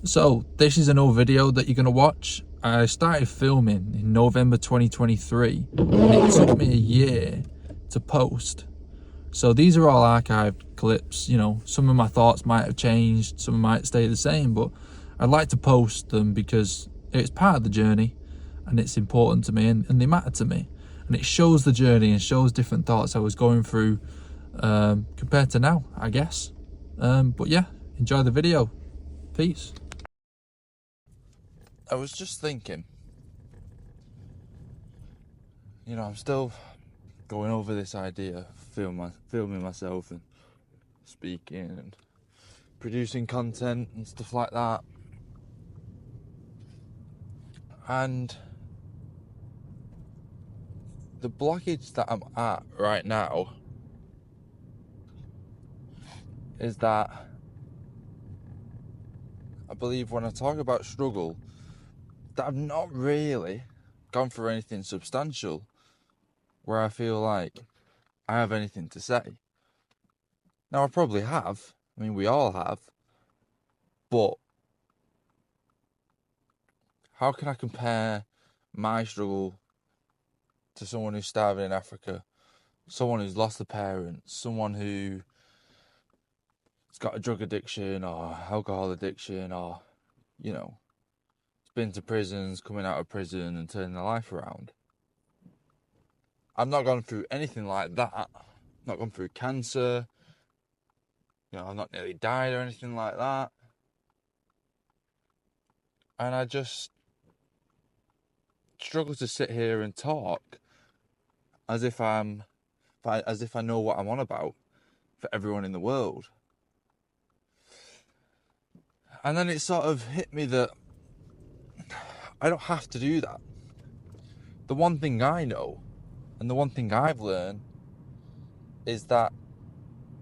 So this is an old video that you're going to watch. I started filming in November 2023 and it took me a year to post. So these are all archived clips. Some of my thoughts might have changed, some might stay the same, but I'd like to post them because it's part of the journey and it's important to me, and they matter to me, and it shows the journey and shows different thoughts I was going through compared to now, I guess. But yeah, enjoy the video. Peace. I was just thinking, I'm still going over this idea of filming myself and speaking and producing content and stuff like that. And the blockage that I'm at right now is that I believe when I talk about struggle, that I've not really gone through anything substantial where I feel like I have anything to say. Now, I probably have. I mean, we all have. But how can I compare my struggle to someone who's starving in Africa, someone who's lost a parent, someone who's got a drug addiction or alcohol addiction, or, been to prisons, coming out of prison and turning their life around? I've not gone through anything like that. Not gone through cancer. I've not nearly died or anything like that. And I just struggle to sit here and talk as if I know what I'm on about for everyone in the world. And then it sort of hit me that I don't have to do that. The one thing I know, and the one thing I've learned, is that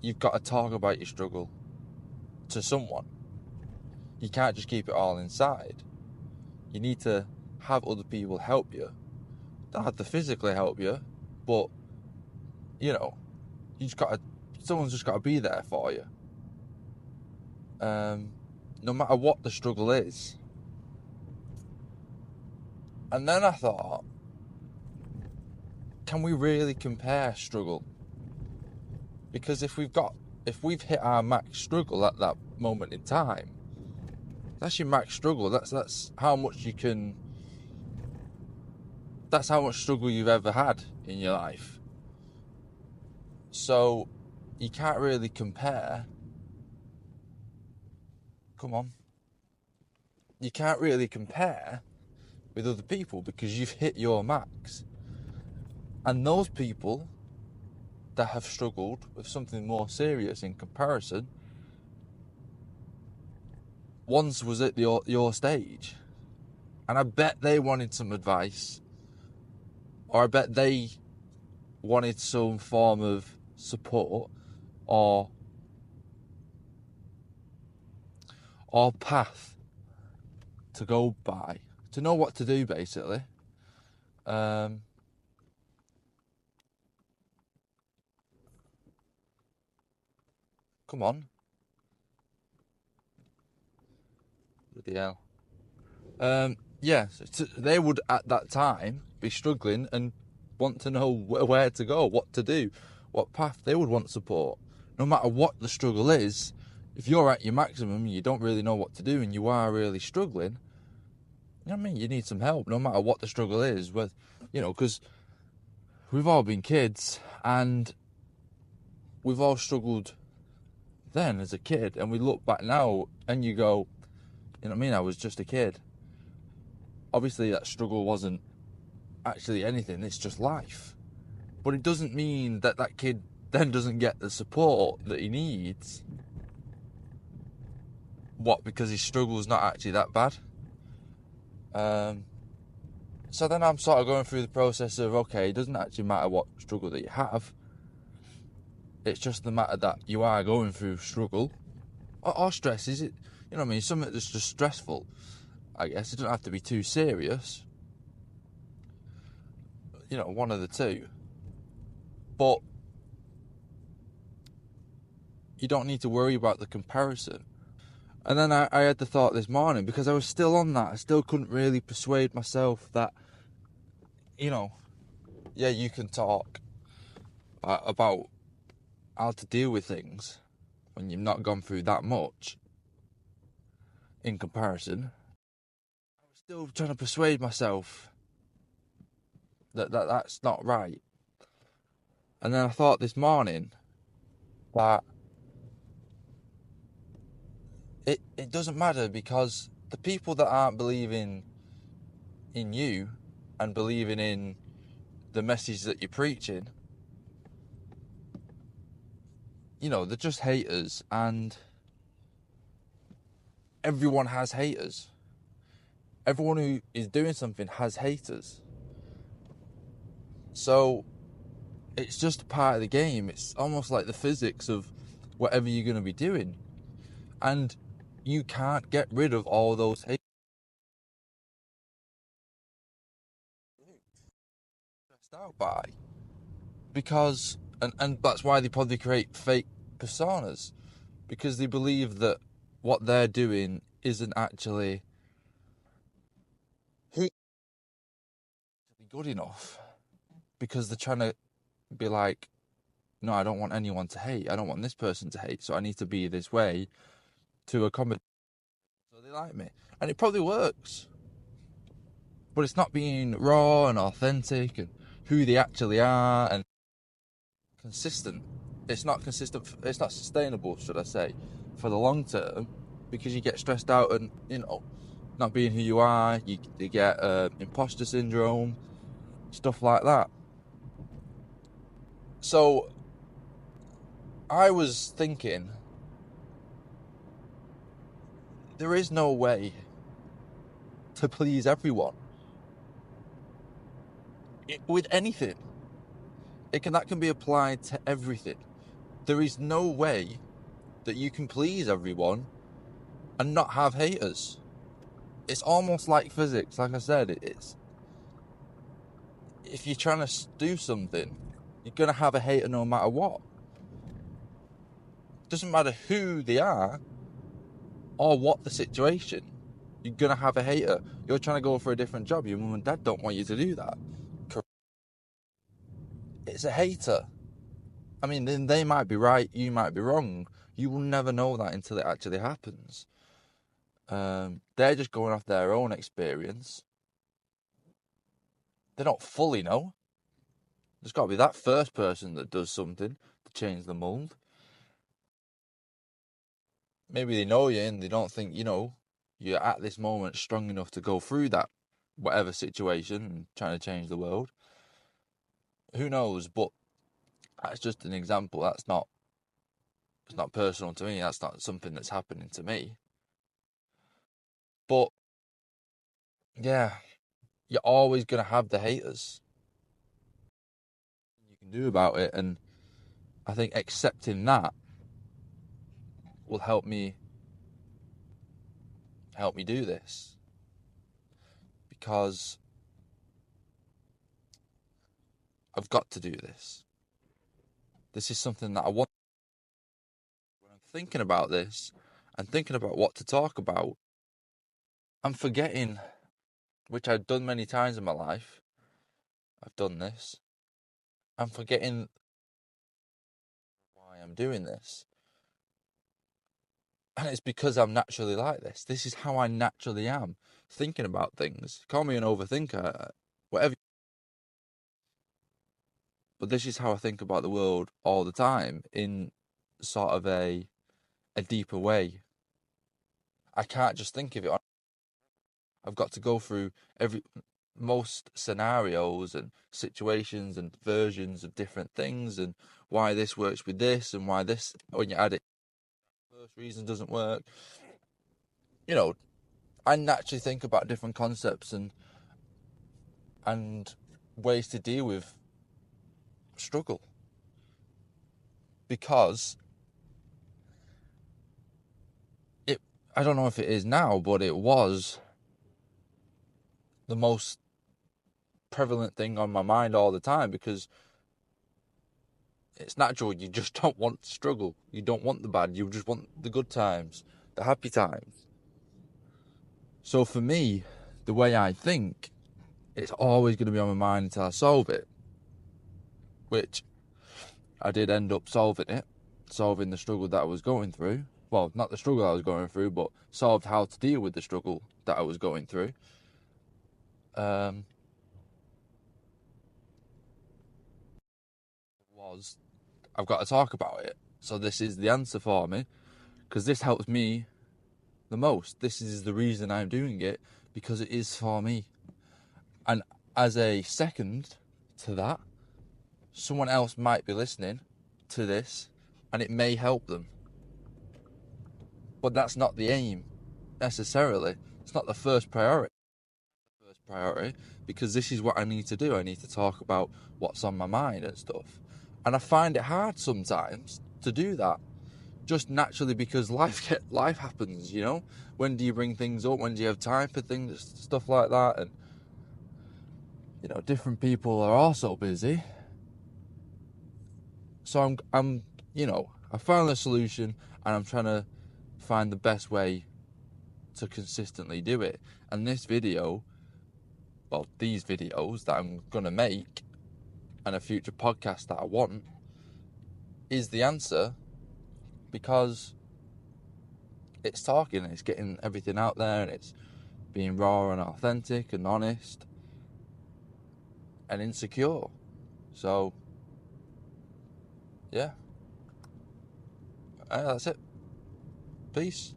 you've got to talk about your struggle to someone. You can't just keep it all inside. You need to have other people help you. They don't have to physically help you, but, someone's just got to be there for you. No matter what the struggle is. And then I thought, can we really compare struggle? Because if we've hit our max struggle at that moment in time, that's your max struggle. That's how much that's how much struggle you've ever had in your life. So you can't really compare. You can't really compare with other people because you've hit your max. And those people that have struggled with something more serious in comparison, once was at your stage, and I bet they wanted some advice, or I bet they wanted some form of support or path to go by, to know what to do, basically. Come on. Bloody hell. So they would at that time be struggling and want to know where to go, what to do, what path. They would want support. No matter what the struggle is, if you're at your maximum, you don't really know what to do and you are really struggling, you need some help, no matter what the struggle is. Because we've all been kids and we've all struggled then as a kid, and we look back now and you go, I was just a kid. Obviously that struggle wasn't actually anything, it's just life. But it doesn't mean that kid then doesn't get the support that he needs. What, because his struggle's not actually that bad? So then I'm sort of going through the process of, okay, it doesn't actually matter what struggle that you have. It's just the matter that you are going through struggle or stress. Is it, something that's just stressful, I guess. It doesn't have to be too serious. One of the two. But you don't need to worry about the comparison. And then I had the thought this morning, because I was still on that. I still couldn't really persuade myself that, yeah, you can talk about how to deal with things when you've not gone through that much in comparison. I was still trying to persuade myself that that's not right. And then I thought this morning that it doesn't matter, because the people that aren't believing in you and believing in the message that you're preaching, they're just haters, and everyone has haters. Everyone who is doing something has haters. So it's just a part of the game. It's almost like the physics of whatever you're going to be doing. And you can't get rid of all those haters. Stressed out by. Because, and that's why they probably create fake personas. Because they believe that what they're doing isn't actually good enough. Because they're trying to be like, no, I don't want anyone to hate. I don't want this person to hate. So I need to be this way to accommodate. So they like me. And it probably works. But it's not being raw and authentic and who they actually are and consistent. It's not consistent. It's not sustainable, should I say, for the long term, because you get stressed out and, not being who you are. You get imposter syndrome, stuff like that. So I was thinking, there is no way to please everyone with anything. That can be applied to everything. There is no way that you can please everyone and not have haters. It's almost like physics. Like I said, it's if you're trying to do something, you're going to have a hater no matter what. It doesn't matter who they are or what the situation. You're going to have a hater. You're trying to go for a different job. Your mum and dad don't want you to do that. It's a hater. I mean, then they might be right, you might be wrong. You will never know that until it actually happens. They're just going off their own experience. They don't fully know. There's got to be that first person that does something to change the mould. Maybe they know you and they don't think, you're at this moment strong enough to go through that, whatever situation, and trying to change the world. Who knows? But that's just an example. It's not personal to me. That's not something that's happening to me. But yeah, you're always going to have the haters. You can do about it, and I think accepting that will help me do this, because I've got to do this. This is something that I want. When I'm thinking about this and thinking about what to talk about, I'm forgetting, which I've done many times in my life. I've done this. I'm forgetting why I'm doing this. And it's because I'm naturally like this. This is how I naturally am, thinking about things. Call me an overthinker, whatever. But this is how I think about the world all the time, in sort of a deeper way. I can't just think of it. I've got to go through most scenarios and situations and versions of different things, and why this works with this, and why this, when you add it, the first reason doesn't work. I naturally think about different concepts and ways to deal with struggle, because I don't know if it is now, but it was the most prevalent thing on my mind all the time, because it's natural. You just don't want to struggle. You don't want the bad. You just want the good times. the happy times. So for me, the way I think, it's always going to be on my mind until I solve it, which I did end up solving the struggle that I was going through. Well, not the struggle I was going through, but solved how to deal with the struggle that I was going through. I've got to talk about it. So this is the answer for me, because this helps me the most. This is the reason I'm doing it, because it is for me. And as a second to that, someone else might be listening to this and it may help them. But that's not the aim necessarily. It's not the first priority. Because this is what I need to do. I need to talk about what's on my mind and stuff. And I find it hard sometimes to do that. Just naturally, because life happens, you know? When do you bring things up? When do you have time for things, stuff like that? And, you know, different people are also busy. So I'm you know, I found a solution and I'm trying to find the best way to consistently do it. And this video, well, these videos that I'm going to make and a future podcast that I want is the answer, because it's talking and it's getting everything out there and it's being raw and authentic and honest and insecure. So, yeah. That's it. Peace.